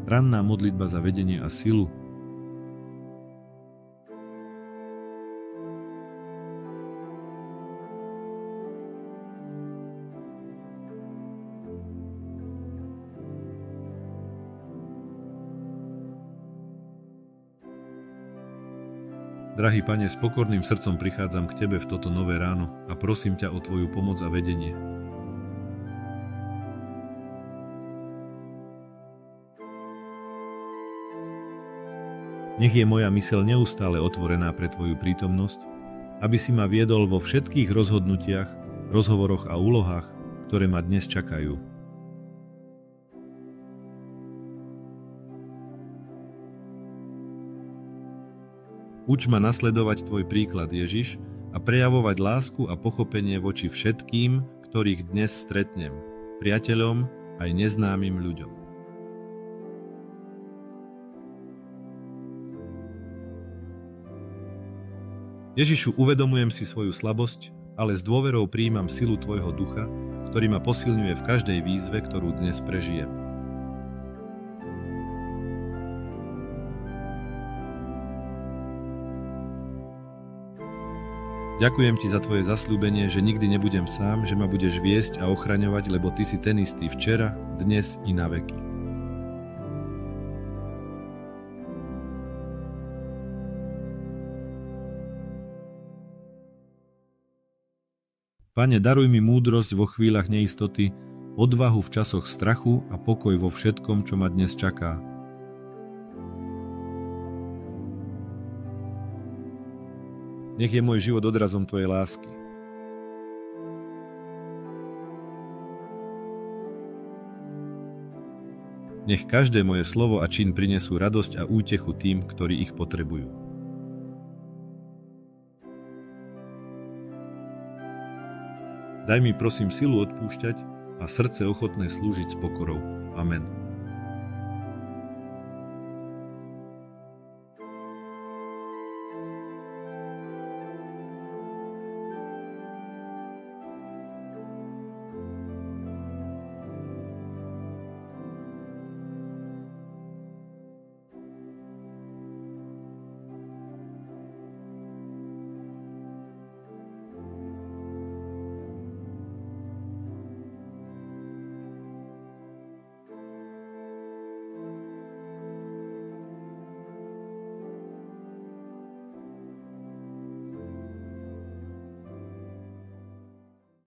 Ranná modlitba za vedenie a silu. Drahý Pane, s pokorným srdcom prichádzam k Tebe v toto nové ráno a prosím ťa o Tvoju pomoc a vedenie. Nech je moja myseľ neustále otvorená pre Tvoju prítomnosť, aby si ma viedol vo všetkých rozhodnutiach, rozhovoroch a úlohách, ktoré ma dnes čakajú. Uč ma nasledovať Tvoj príklad, Ježiš, a prejavovať lásku a pochopenie voči všetkým, ktorých dnes stretnem, priateľom aj neznámym ľuďom. Ježišu, uvedomujem si svoju slabosť, ale s dôverou prijímam silu Tvojho ducha, ktorý ma posilňuje v každej výzve, ktorú dnes prežijem. Ďakujem Ti za Tvoje zasľúbenie, že nikdy nebudem sám, že ma budeš viesť a ochraňovať, lebo Ty si ten istý včera, dnes i na veky. Pane, daruj mi múdrosť vo chvíľach neistoty, odvahu v časoch strachu a pokoj vo všetkom, čo ma dnes čaká. Nech je môj život odrazom Tvojej lásky. Nech každé moje slovo a čin prinesú radosť a útechu tým, ktorí ich potrebujú. Daj mi prosím silu odpúšťať a srdce ochotné slúžiť s pokorou. Amen.